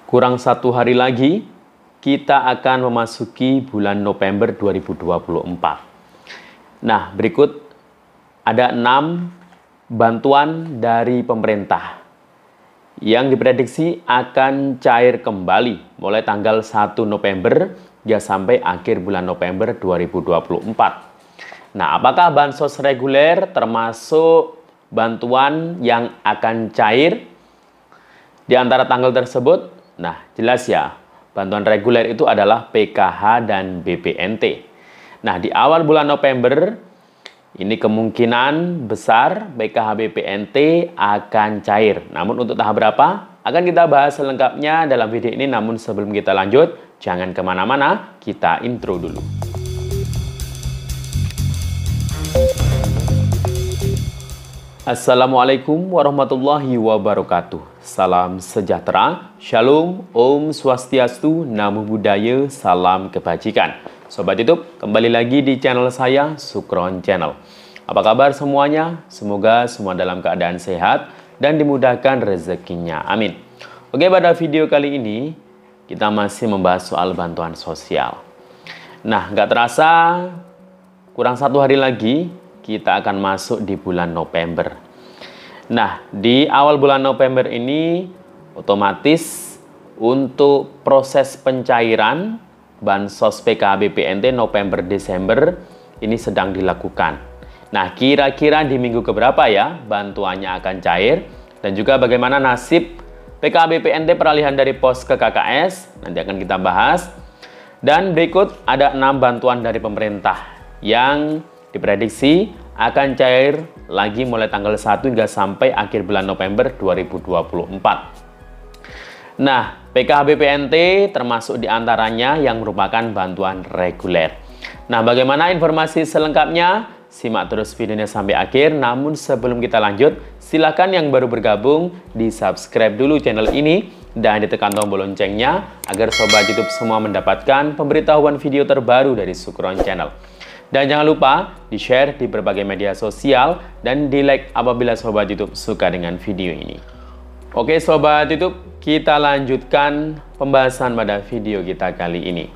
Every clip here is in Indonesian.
Kurang 1 hari lagi, kita akan memasuki bulan November 2024. Nah, berikut ada 6 bantuan dari pemerintah yang diprediksi akan cair kembali mulai tanggal 1 November hingga sampai akhir bulan November 2024. Nah, apakah bansos reguler termasuk bantuan yang akan cair di antara tanggal tersebut? Nah, jelas ya, bantuan reguler itu adalah PKH dan BPNT. Nah, di awal bulan November, ini kemungkinan besar PKH BPNT akan cair. Namun untuk tahap berapa? Akan kita bahas selengkapnya dalam video ini. Namun sebelum kita lanjut, jangan kemana-mana, kita intro dulu. Assalamualaikum warahmatullahi wabarakatuh. Salam sejahtera, Shalom, Om Swastiastu, Namo Buddhaya, salam kebajikan. Sobat YouTube, kembali lagi di channel saya, Sukron Channel. Apa kabar semuanya? Semoga semua dalam keadaan sehat dan dimudahkan rezekinya. Amin. Oke, pada video kali ini kita masih membahas soal bantuan sosial. Nah, nggak terasa kurang 1 hari lagi kita akan masuk di bulan November. Nah, di awal bulan November ini otomatis untuk proses pencairan bansos PKH BPNT November-Desember ini sedang dilakukan. Nah, kira-kira di minggu keberapa ya bantuannya akan cair? Dan juga bagaimana nasib PKH BPNT peralihan dari pos ke KKS? Nanti akan kita bahas. Dan berikut ada 6 bantuan dari pemerintah yang diprediksi akan cair lagi mulai tanggal 1 hingga sampai akhir bulan November 2024. Nah, PKH BPNT termasuk diantaranya yang merupakan bantuan reguler. Nah, bagaimana informasi selengkapnya? Simak terus videonya sampai akhir. Namun sebelum kita lanjut, silakan yang baru bergabung di subscribe dulu channel ini dan ditekan tombol loncengnya agar sobat YouTube semua mendapatkan pemberitahuan video terbaru dari Sukron Channel. Dan jangan lupa di-share di berbagai media sosial dan di-like apabila sobat YouTube suka dengan video ini. Oke sobat YouTube, kita lanjutkan pembahasan pada video kita kali ini.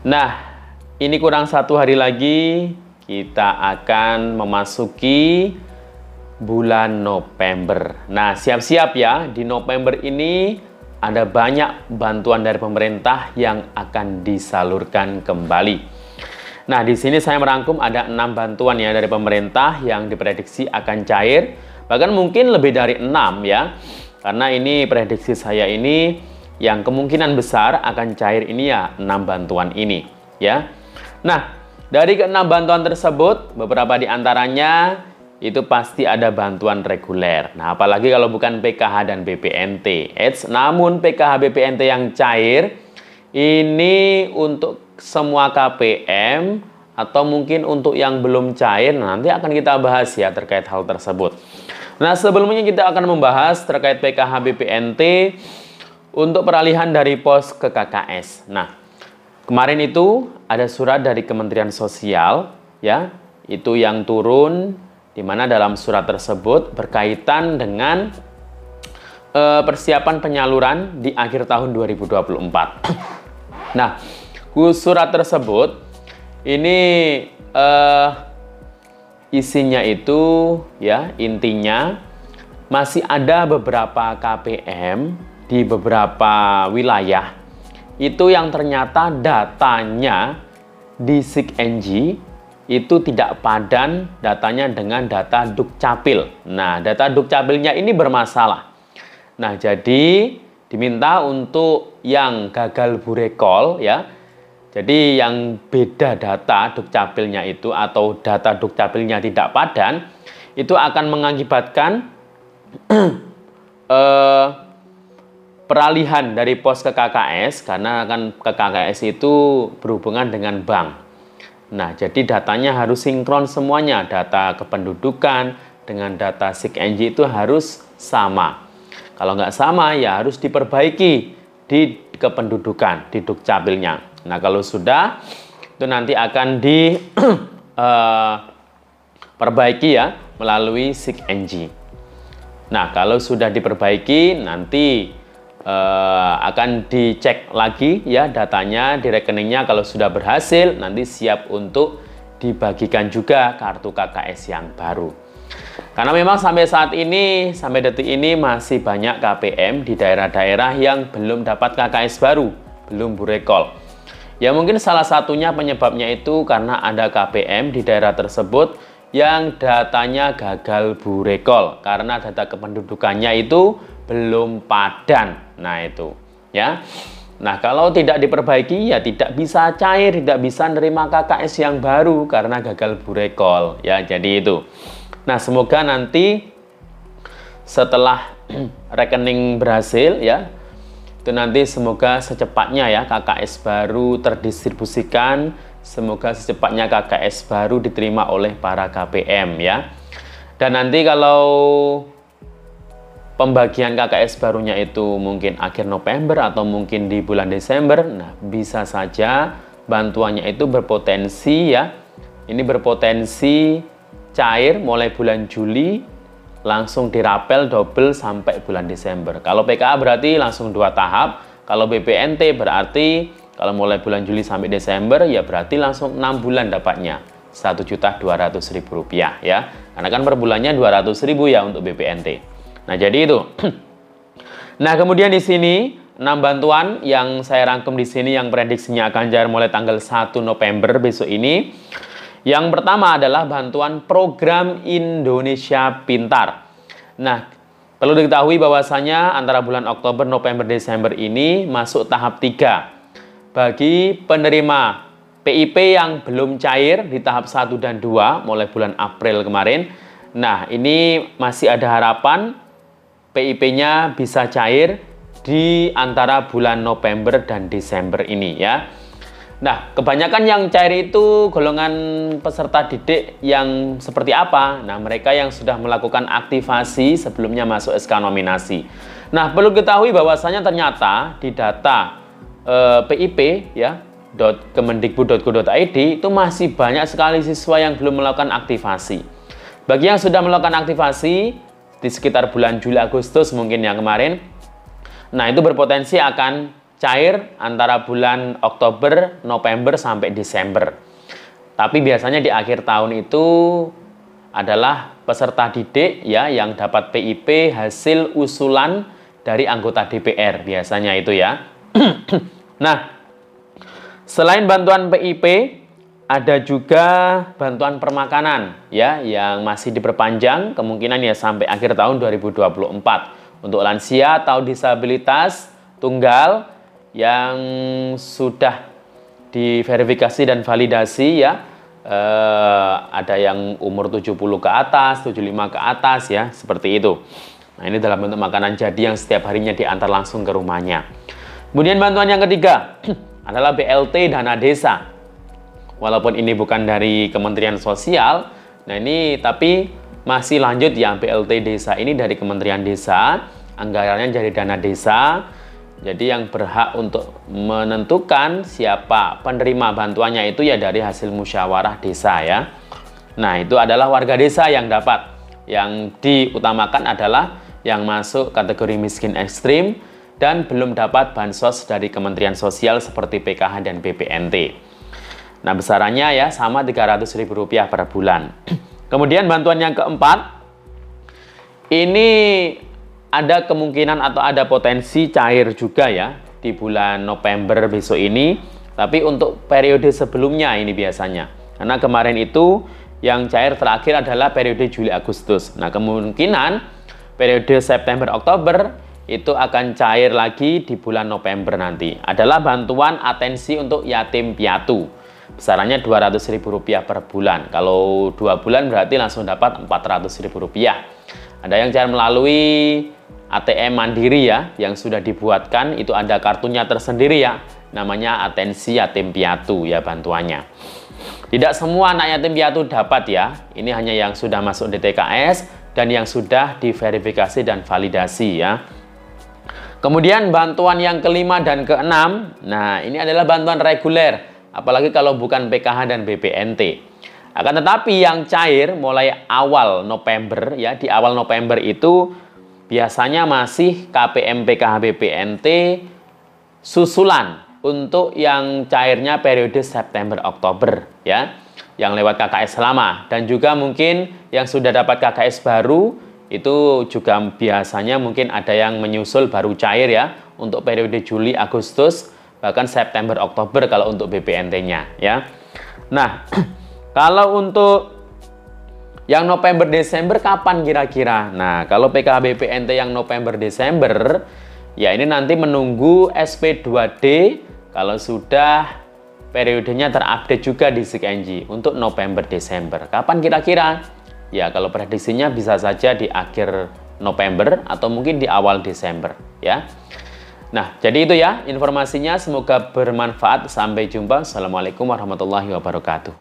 Nah, ini kurang 1 hari lagi kita akan memasuki bulan November. Nah, siap-siap ya, di November ini ada banyak bantuan dari pemerintah yang akan disalurkan kembali. Nah, di sini saya merangkum ada 6 bantuan ya dari pemerintah yang diprediksi akan cair. Bahkan mungkin lebih dari 6 ya. Karena ini prediksi saya ini yang kemungkinan besar akan cair ini ya 6 bantuan ini ya. Nah, dari ke-6 bantuan tersebut, beberapa di antaranya itu pasti ada bantuan reguler. Nah, apalagi kalau bukan PKH dan BPNT. Namun PKH BPNT yang cair ini untuk semua KPM atau mungkin untuk yang belum cair, nanti akan kita bahas ya terkait hal tersebut. Nah, sebelumnya kita akan membahas terkait PKH BPNT untuk peralihan dari pos ke KKS. Nah, kemarin itu ada surat dari Kementerian Sosial ya, itu yang turun di mana dalam surat tersebut berkaitan dengan persiapan penyaluran di akhir tahun 2024. Nah, surat tersebut ini isinya itu ya, intinya masih ada beberapa KPM di beberapa wilayah itu yang ternyata datanya di SIKNG itu tidak padan datanya dengan data Dukcapil. Nah, data Dukcapilnya ini bermasalah. Nah, jadi diminta untuk yang gagal burekol ya. Jadi yang beda data Dukcapilnya itu atau data Dukcapilnya tidak padan itu akan mengakibatkan peralihan dari pos ke KKS karena kan ke KKS itu berhubungan dengan bank. Nah, jadi datanya harus sinkron semuanya, data kependudukan dengan data SIKNG itu harus sama. Kalau nggak sama ya harus diperbaiki di kependudukan, di Dukcapilnya. Nah, kalau sudah itu nanti akan diperbaiki ya melalui SIKNG. Nah, kalau sudah diperbaiki nanti akan dicek lagi ya datanya di rekeningnya. Kalau sudah berhasil, nanti siap untuk dibagikan juga kartu KKS yang baru. Karena memang sampai saat ini, sampai detik ini masih banyak KPM di daerah-daerah yang belum dapat KKS baru, belum burekol. Ya mungkin salah satunya penyebabnya itu karena ada KPM di daerah tersebut yang datanya gagal burekol karena data kependudukannya itu belum padan. Nah itu ya. Nah kalau tidak diperbaiki ya tidak bisa cair, tidak bisa nerima KKS yang baru karena gagal burekol ya. Jadi itu. Nah semoga nanti setelah rekening berhasil ya, itu nanti semoga secepatnya ya KKS baru terdistribusikan, semoga secepatnya KKS baru diterima oleh para KPM ya. Dan nanti kalau pembagian KKS barunya itu mungkin akhir November atau mungkin di bulan Desember, nah bisa saja bantuannya itu berpotensi ya, ini berpotensi cair mulai bulan Juli langsung dirapel double sampai bulan Desember. Kalau PKA berarti langsung 2 tahap, kalau BPNT berarti kalau mulai bulan Juli sampai Desember ya berarti langsung 6 bulan dapatnya, Rp1.200.000 ya. Karena kan per bulannya 200.000 ya untuk BPNT. Nah, jadi itu. Nah, kemudian di sini 6 bantuan yang saya rangkum di sini yang prediksinya akan cair mulai tanggal 1 November besok ini. Yang pertama adalah bantuan program Indonesia Pintar. Nah, perlu diketahui bahwasanya antara bulan Oktober, November, Desember ini masuk tahap 3. Bagi penerima PIP yang belum cair di tahap 1 dan 2 mulai bulan April kemarin. Nah, ini masih ada harapan PIP-nya bisa cair di antara bulan November dan Desember ini ya. Nah, kebanyakan yang cair itu golongan peserta didik yang seperti apa? Nah, mereka yang sudah melakukan aktivasi sebelumnya masuk SK nominasi. Nah, perlu diketahui bahwasanya ternyata di data PIP ya, .kemendikbud.go.id itu masih banyak sekali siswa yang belum melakukan aktivasi. Bagi yang sudah melakukan aktivasi di sekitar bulan Juli Agustus mungkin yang kemarin, nah itu berpotensi akan cair antara bulan Oktober, November sampai Desember. Tapi biasanya di akhir tahun itu adalah peserta didik ya yang dapat PIP hasil usulan dari anggota DPR biasanya itu ya. Nah, selain bantuan PIP ada juga bantuan permakanan ya yang masih diperpanjang kemungkinan ya sampai akhir tahun 2024 untuk lansia atau disabilitas tunggal yang sudah diverifikasi dan validasi ya, ada yang umur 70 ke atas, 75 ke atas ya, seperti itu. Nah ini dalam bentuk makanan jadi yang setiap harinya diantar langsung ke rumahnya. Kemudian bantuan yang ketiga adalah BLT Dana Desa. Walaupun ini bukan dari Kementerian Sosial, nah ini tapi masih lanjut ya BLT Desa ini dari Kementerian Desa, anggarannya dari dana desa. Jadi yang berhak untuk menentukan siapa penerima bantuannya itu ya dari hasil musyawarah desa ya. Nah itu adalah warga desa yang dapat. Yang diutamakan adalah yang masuk kategori miskin ekstrim dan belum dapat bansos dari Kementerian Sosial seperti PKH dan BPNT. Nah besarannya ya sama Rp300.000 per bulan. Kemudian bantuan yang keempat, ini ada kemungkinan atau ada potensi cair juga ya di bulan November besok ini. Tapi untuk periode sebelumnya ini biasanya. Karena kemarin itu yang cair terakhir adalah periode Juli Agustus. Nah kemungkinan periode September Oktober itu akan cair lagi di bulan November nanti. Adalah bantuan atensi untuk yatim piatu. Besarannya Rp200.000 per bulan. Kalau 2 bulan berarti langsung dapat Rp400.000. Ada yang cair melalui ATM Mandiri ya, yang sudah dibuatkan, itu ada kartunya tersendiri ya, namanya Atensi Yatim Piatu ya bantuannya. Tidak semua anak yatim piatu dapat ya, ini hanya yang sudah masuk DTKS dan yang sudah diverifikasi dan validasi ya. Kemudian bantuan yang kelima dan keenam, nah ini adalah bantuan reguler, apalagi kalau bukan PKH dan BPNT. Akan tetapi yang cair mulai awal November ya, di awal November itu biasanya masih KPM PKHBPNT susulan untuk yang cairnya periode September-Oktober ya, yang lewat KKS lama, dan juga mungkin yang sudah dapat KKS baru itu juga biasanya mungkin ada yang menyusul baru cair ya untuk periode Juli, Agustus, bahkan September-Oktober kalau untuk BPNT-nya ya. Nah, kalau untuk yang November-Desember kapan kira-kira? Nah, kalau PKHBPNT yang November-Desember ya ini nanti menunggu SP2D kalau sudah periodenya terupdate juga di SIKNJ untuk November-Desember. Kapan kira-kira? Ya, kalau prediksinya bisa saja di akhir November atau mungkin di awal Desember ya. Nah, jadi itu ya informasinya. Semoga bermanfaat. Sampai jumpa. Assalamualaikum warahmatullahi wabarakatuh.